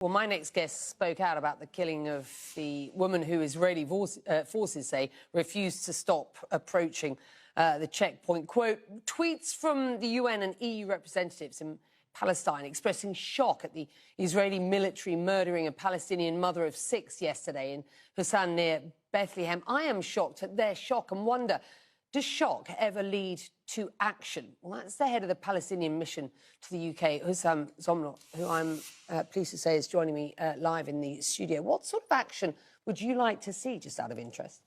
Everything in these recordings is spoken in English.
Well, my next guest spoke out about the killing of the woman who Israeli forces say refused to stop approaching the checkpoint. Quote, tweets from the UN and EU representatives in Palestine expressing shock at the Israeli military murdering a Palestinian mother of 6 yesterday in Husam near Bethlehem. I am shocked at their shock and wonder, does shock ever lead to action? Well, that's the head of the Palestinian mission to the UK, Husam Zomlot, who I'm pleased to say is joining me live in the studio. What sort of action would you like to see, just out of interest?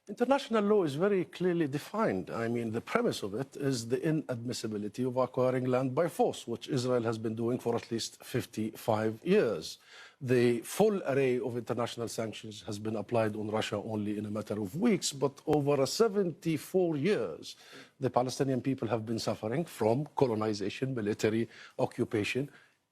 International law is very clearly defined. I mean, the premise of it is the inadmissibility of acquiring land by force, which Israel has been doing for at least 55 years. The full array of international sanctions has been applied on Russia only in a matter of weeks, but over 74 years, the Palestinian people have been suffering from colonization, military occupation,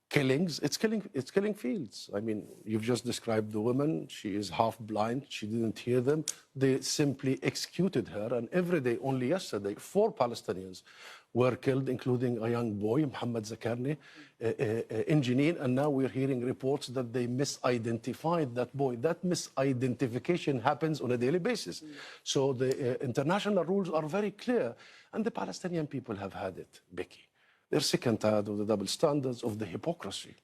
killings. It's killing fields. I mean, you've just described the woman. She is half blind. She didn't hear them. They simply executed her. And every day, only yesterday, 4 Palestinians were killed, including a young boy, Mohammed Zakarni, in Jenin. And now we're hearing reports that they misidentified that boy. That misidentification happens on a daily basis. So the international rules are very clear. And the Palestinian people have had it, Becky. They're sick and tired of the double standards, of the hypocrisy.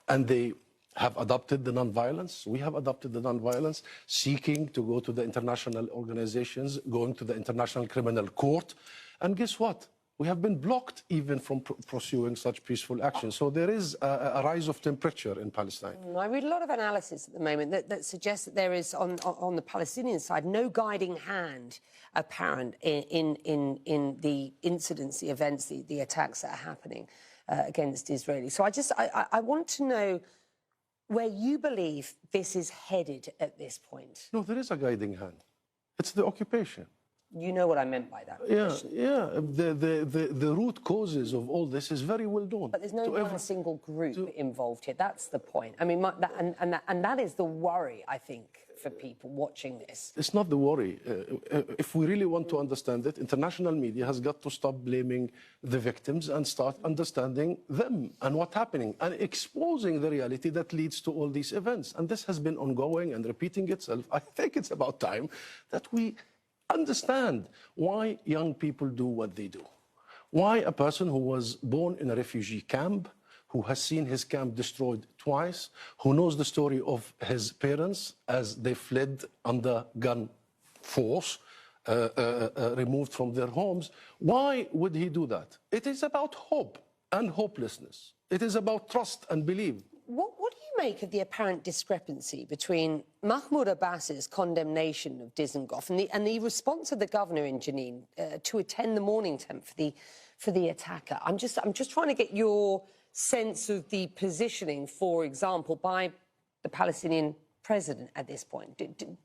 And they have adopted the nonviolence. We have adopted the nonviolence, seeking to go to the international organizations, going to the International Criminal Court. And guess what? We have been blocked even from pursuing such peaceful action. So there is a rise of temperature in Palestine. I read a lot of analysis at the moment that suggests that there is, on the Palestinian side, no guiding hand apparent in the incidents, the events, the attacks that are happening against Israelis. So I want to know where you believe this is headed at this point. No, there is a guiding hand. It's the occupation. You know what I meant by that. Yeah. The root causes of all this is very well known. But there's no one single group involved here. That's the point. I mean, and that is the worry, I think, for people watching this. It's not the worry. If we really want to understand it, international media has got to stop blaming the victims and start understanding them and what's happening and exposing the reality that leads to all these events. And this has been ongoing and repeating itself. I think it's about time that we understand why young people do what they do. Why a person who was born in a refugee camp, who has seen his camp destroyed twice, who knows the story of his parents as they fled under gun force, removed from their homes, why would he do that? It is about hope and hopelessness. It is about trust and belief. What do you make of the apparent discrepancy between Mahmoud Abbas's condemnation of Dizengoff and the response of the governor in Jenin to attend the morning tent for the attacker? I'm just trying to get your sense of the positioning, for example, by the Palestinian president at this point.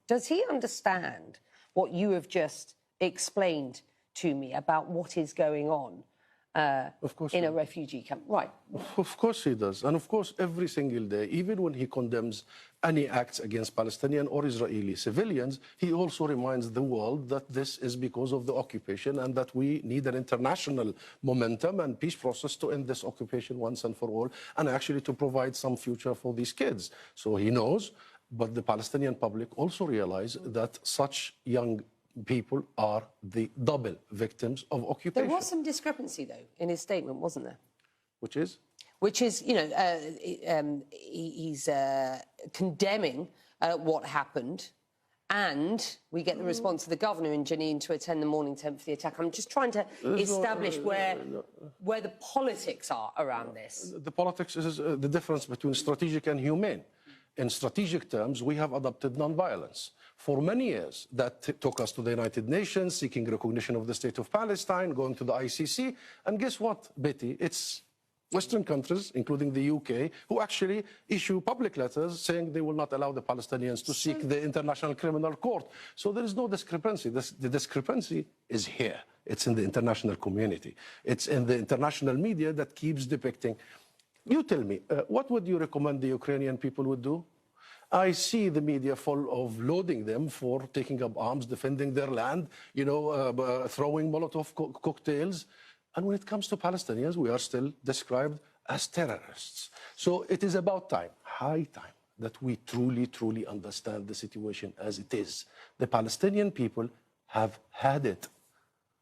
Does he understand what you have just explained to me about what is going on in a refugee camp? Right. Of course he does. And of course, every single day, even when he condemns any acts against Palestinian or Israeli civilians, he also reminds the world that this is because of the occupation and that we need an international momentum and peace process to end this occupation once and for all, and actually to provide some future for these kids. So he knows, but the Palestinian public also realize that such young people are the double victims of occupation. There was some discrepancy, though, in his statement, wasn't there? Which is? Which is, you know, he's condemning what happened, and we get the response of the governor in Jenin to attend the morning tent for the attack. I'm just trying to establish where the politics are around this. The politics is the difference between strategic and humane. In strategic terms, we have adopted nonviolence. For many years, that took us to the United Nations, seeking recognition of the state of Palestine, going to the ICC. And guess what, Betty? It's Western countries, including the UK, who actually issue public letters saying they will not allow the Palestinians to seek the International Criminal Court. So there is no discrepancy. The discrepancy is here. It's in the international community. It's in the international media that keeps depicting. You tell me, what would you recommend the Ukrainian people would do? I see the media full of loading them for taking up arms, defending their land, you know, throwing Molotov cocktails. And when it comes to Palestinians, we are still described as terrorists. So it is about time, high time, that we truly, truly understand the situation as it is. The Palestinian people have had it.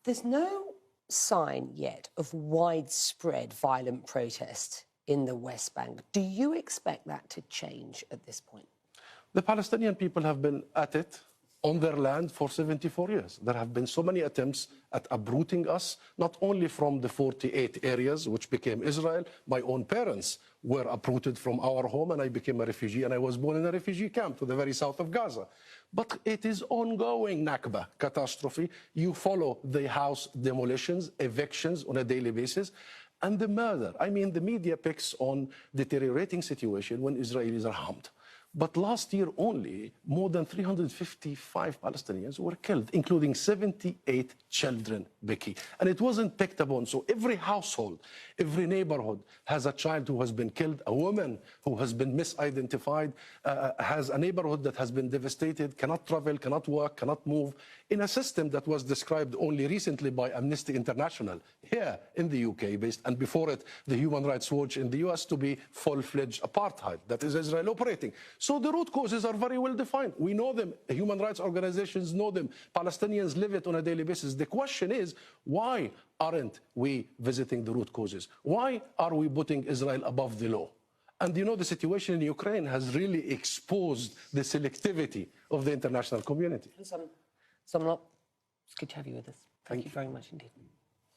There's no sign yet of widespread violent protest in the West Bank. Do you expect that to change at this point? The Palestinian people have been at it on their land for 74 years. There have been so many attempts at uprooting us, not only from the 48 areas which became Israel. My own parents were uprooted from our home, and I became a refugee, and I was born in a refugee camp to the very south of Gaza. But it is ongoing Nakba catastrophe. You follow the house demolitions, evictions on a daily basis, and the murder. I mean, the media picks on deteriorating situation when Israelis are harmed. But last year only, more than 355 Palestinians were killed, including 78 children, Becky. And it wasn't picked upon. So every household, every neighborhood has a child who has been killed, a woman who has been misidentified, has a neighborhood that has been devastated, cannot travel, cannot work, cannot move, in a system that was described only recently by Amnesty International here in the UK, based, and before it, the Human Rights Watch in the US, to be full-fledged apartheid. That is Israel operating. So the root causes are very well defined. We know them. Human rights organizations know them. Palestinians live it on a daily basis. The question is, why aren't we visiting the root causes? Why are we putting Israel above the law? And you know, the situation in Ukraine has really exposed the selectivity of the international community. Husam Zomlot, it's good to have you with us. Thank you very much indeed.